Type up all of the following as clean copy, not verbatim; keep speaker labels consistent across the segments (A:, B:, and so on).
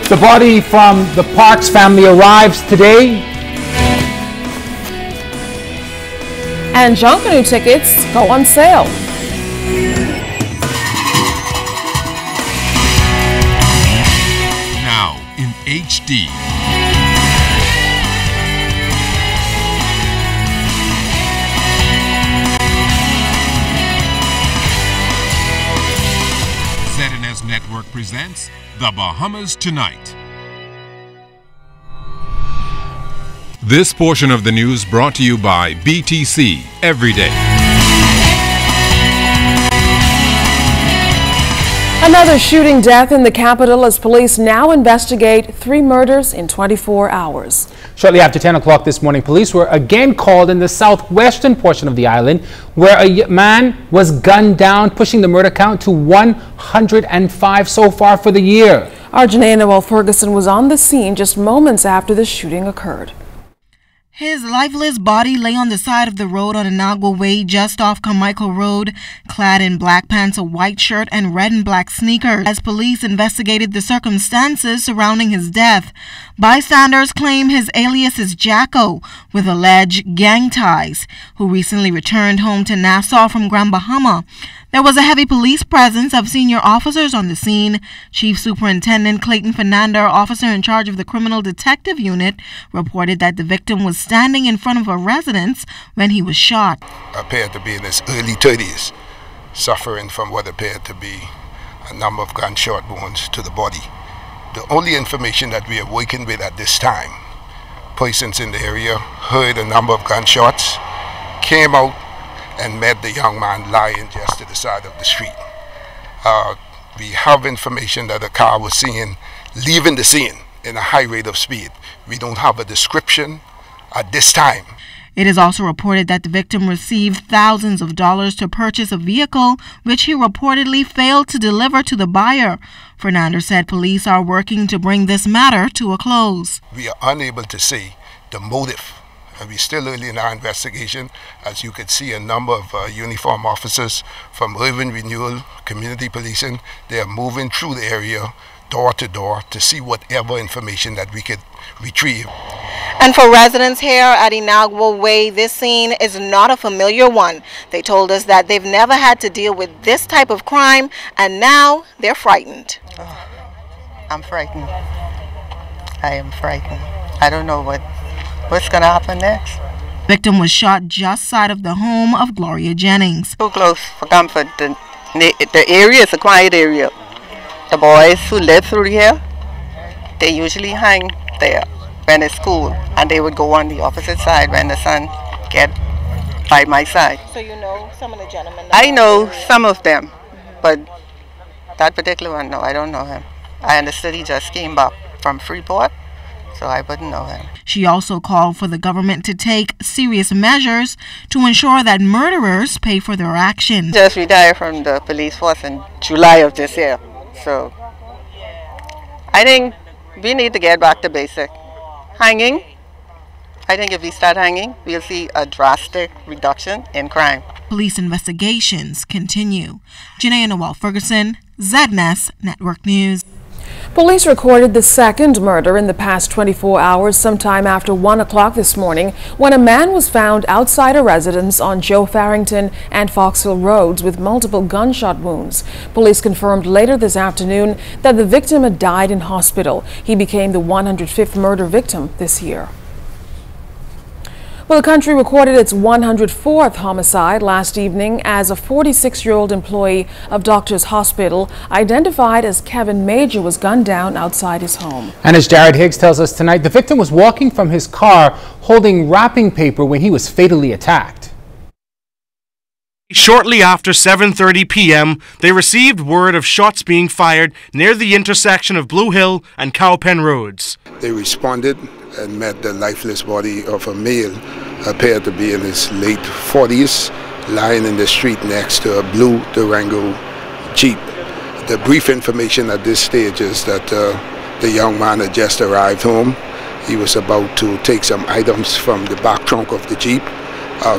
A: The body from the Parks family arrives today.
B: And Junkanoo tickets go on sale.
C: Now in HD. ZNS Network presents The Bahamas Tonight. This portion of the news brought to you by BTC Every Day.
B: Another shooting death in the capital as police now investigate 3 murders in 24 hours.
A: Shortly after 10 o'clock this morning, police were again called in the southwestern portion of the island where a man was gunned down, pushing the murder count to 105 so far for the year.
B: Our Genea Noel-Ferguson was on the scene just moments after the shooting occurred.
D: His lifeless body lay on the side of the road on Inagua Way just off Carmichael Road, clad in black pants, a white shirt, and red and black sneakers. As police investigated the circumstances surrounding his death, bystanders claim his alias is Jacko, with alleged gang ties, who recently returned home to Nassau from Grand Bahama. There was a heavy police presence of senior officers on the scene. Chief Superintendent Clayton Fernander, officer in charge of the Criminal Detective Unit, reported that the victim was standing in front of a residence when he was shot.
E: Appeared to be in his early 30s, suffering from what appeared to be a number of gunshot wounds to the body. The only information that we are working with at this time, persons in the area heard a number of gunshots, came out and met the young man lying just to the side of the street. We have information that a car was seen leaving the scene in a high rate of speed. We don't have a description at this time.
D: It is also reported that the victim received thousands of dollars to purchase a vehicle, which he reportedly failed to deliver to the buyer. Fernander said police are working to bring this matter to a close.
E: We are unable to say the motive. We're still early in our investigation. As you can see, a number of uniformed officers from Urban Renewal, Community Policing, they are moving through the area, door to door, to see whatever information that we could retrieve.
D: And for residents here at Inagua Way, this scene is not a familiar one. They told us that they've never had to deal with this type of crime, and now they're frightened.
F: Oh, I'm frightened. I am frightened. I don't know what's going to happen next.
D: Victim was shot just side of the home of Gloria Jennings.
F: Too close for comfort. The area is a quiet area. The boys who live through here, they usually hang there when it's cool, and they would go on the opposite side when the sun get by my side.
D: So you know some of the gentlemen?
F: I know some of them, but that particular one, no, I don't know him. I understood he just came back from Freeport, so I wouldn't know him.
D: She also called for the government to take serious measures to ensure that murderers pay for their actions.
F: Just retired from the police force in July of this year, so I think we need to get back to basic. Hanging, I think if we start hanging, we'll see a drastic reduction in crime.
D: Police investigations continue. Genea Noel-Ferguson, ZNS Network News.
B: Police recorded the second murder in the past 24 hours sometime after 1 o'clock this morning when a man was found outside a residence on Joe Farrington and Foxhill Roads with multiple gunshot wounds. Police confirmed later this afternoon that the victim had died in hospital. He became the 105th murder victim this year. Well, the country recorded its 104th homicide last evening as a 46-year-old employee of Doctors Hospital, identified as Kevin Major, was gunned down outside his home.
A: And as Jared Higgs tells us tonight, the victim was walking from his car holding wrapping paper when he was fatally attacked.
G: Shortly after 7:30 p.m., they received word of shots being fired near the intersection of Blue Hill and Cowpen Roads.
E: They responded and met the lifeless body of a male, appeared to be in his late 40s, lying in the street next to a blue Durango Jeep. The brief information at this stage is that the young man had just arrived home. He was about to take some items from the back trunk of the Jeep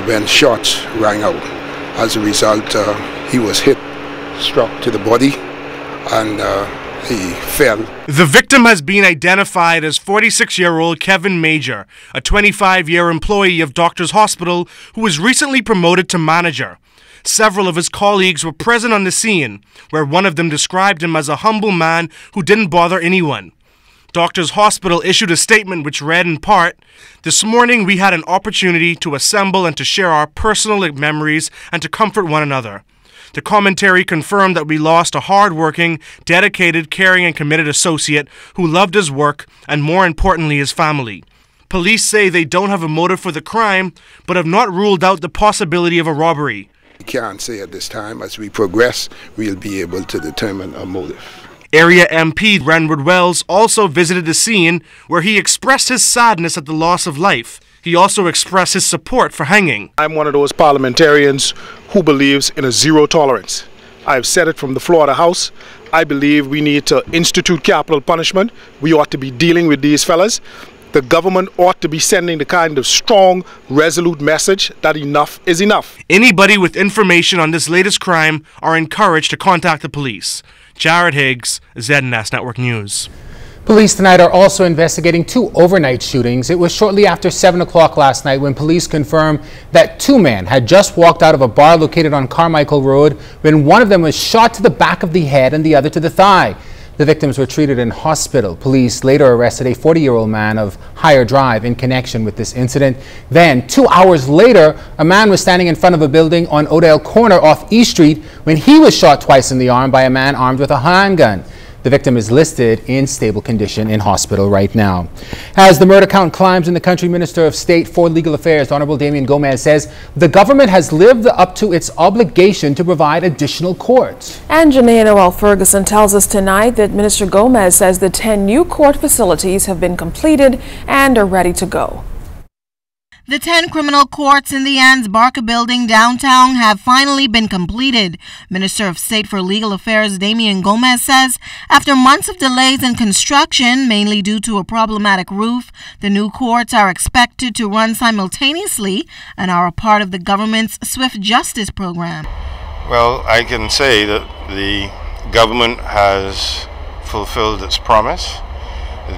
E: when shots rang out. As a result, he was hit, struck to the body, and he fell.
G: The victim has been identified as 46-year-old Kevin Major, a 25-year employee of Doctors Hospital who was recently promoted to manager. Several of his colleagues were present on the scene, where one of them described him as a humble man who didn't bother anyone. Doctors Hospital issued a statement which read in part, "This morning we had an opportunity to assemble and to share our personal memories and to comfort one another." The commentary confirmed that we lost a hard-working, dedicated, caring and committed associate who loved his work and, more importantly, his family. Police say they don't have a motive for the crime, but have not ruled out the possibility of a robbery.
E: We can't say at this time. As we progress, we'll be able to determine a motive.
G: Area MP Renward Wells also visited the scene, where he expressed his sadness at the loss of life. He also expressed his support for hanging.
H: I'm one of those parliamentarians who believes in a zero tolerance. I've said it from the floor of the House. I believe we need to institute capital punishment. We ought to be dealing with these fellas. The government ought to be sending the kind of strong, resolute message that enough is enough.
G: Anybody with information on this latest crime are encouraged to contact the police. Jared Higgs, ZNS Network News.
A: Police tonight are also investigating 2 overnight shootings. It was shortly after 7 o'clock last night when police confirmed that 2 men had just walked out of a bar located on Carmichael Road when one of them was shot to the back of the head and the other to the thigh. The victims were treated in hospital. Police later arrested a 40-year-old man of Higher Drive in connection with this incident. Then, 2 hours later, a man was standing in front of a building on Odell Corner off East Street when he was shot twice in the arm by a man armed with a handgun. The victim is listed in stable condition in hospital right now. As the murder count climbs in the country, Minister of State for Legal Affairs, Honorable Damien Gomez, says the government has lived up to its obligation to provide additional courts.
B: And Genea Noel-Ferguson tells us tonight that Minister Gomez says the 10 new court facilities have been completed and are ready to go.
D: The 10 criminal courts in the Ann's Barker building downtown have finally been completed. Minister of State for Legal Affairs Damien Gomez says after months of delays in construction, mainly due to a problematic roof, the new courts are expected to run simultaneously and are a part of the government's Swift Justice program.
I: Well, I can say that the government has fulfilled its promise.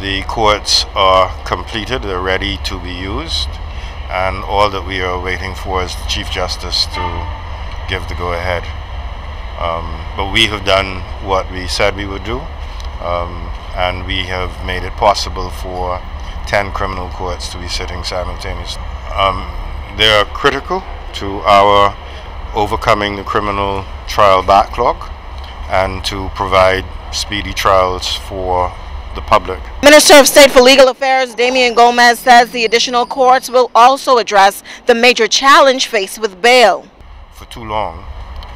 I: The courts are completed, they're ready to be used. And all that we are waiting for is the Chief Justice to give the go-ahead. But we have done what we said we would do, and we have made it possible for 10 criminal courts to be sitting simultaneously. They are critical to our overcoming the criminal trial backlog and to provide speedy trials for the public.
D: Minister of State for Legal Affairs Damien Gomez says the additional courts will also address the major challenge faced with bail.
I: For too long,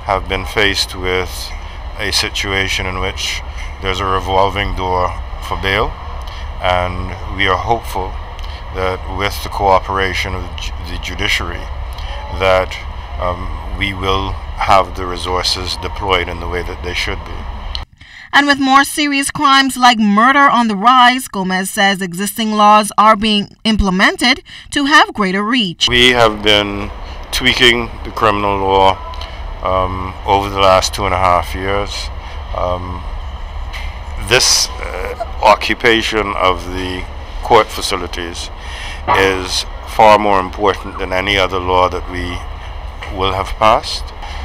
I: have been faced with a situation in which there's a revolving door for bail, and we are hopeful that with the cooperation of the judiciary that we will have the resources deployed in the way that they should be.
D: And with more serious crimes like murder on the rise, Gomez says existing laws are being implemented to have greater reach.
I: We have been tweaking the criminal law over the last 2.5 years. This occupation of the court facilities is far more important than any other law that we will have passed.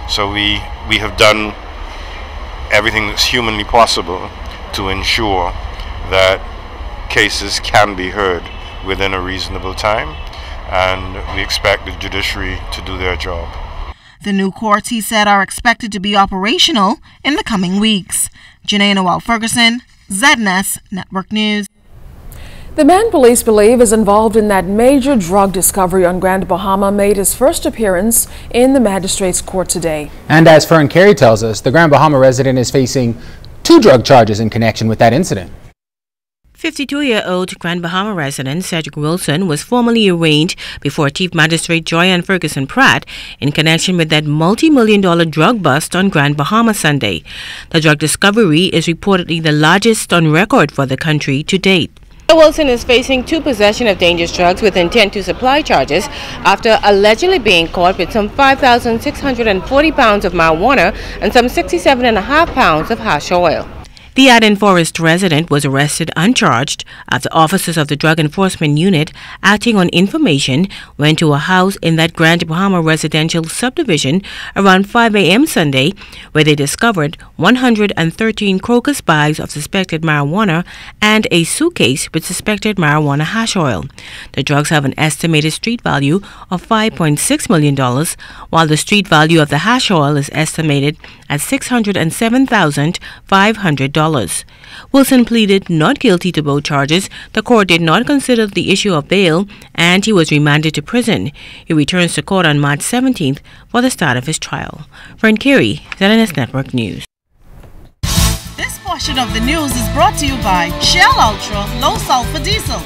I: So we have done everything that's humanly possible to ensure that cases can be heard within a reasonable time, and we expect the judiciary to do their job.
D: The new courts, he said, are expected to be operational in the coming weeks. Genea Noel-Ferguson, ZNS Network News.
B: The man police believe is involved in that major drug discovery on Grand Bahama made his first appearance in the magistrate's court today.
A: And as Fern and Carey tells us, the Grand Bahama resident is facing 2 drug charges in connection with that incident.
J: 52-year-old Grand Bahama resident Cedric Wilson was formally arraigned before Chief Magistrate Joyanne Ferguson Pratt in connection with that multi-million-dollar drug bust on Grand Bahama Sunday. The drug discovery is reportedly the largest on record for the country to date. Wilson is facing 2 possession of dangerous drugs with intent to supply charges after allegedly being caught with some 5,640 pounds of marijuana and some 67.5 pounds of hash oil. The Arden Forest resident was arrested uncharged after officers of the Drug Enforcement Unit, acting on information, went to a house in that Grand Bahama residential subdivision around 5 a.m. Sunday, where they discovered 113 crocus bags of suspected marijuana and a suitcase with suspected marijuana hash oil. The drugs have an estimated street value of $5.6 million, while the street value of the hash oil is estimated at $607,500. Wilson pleaded not guilty to both charges. The court did not consider the issue of bail, and he was remanded to prison. He returns to court on March 17th for the start of his trial. Fern, Carey, ZNS Network News.
D: This portion of the news is brought to you by Shell Ultra Low Sulfur Diesel.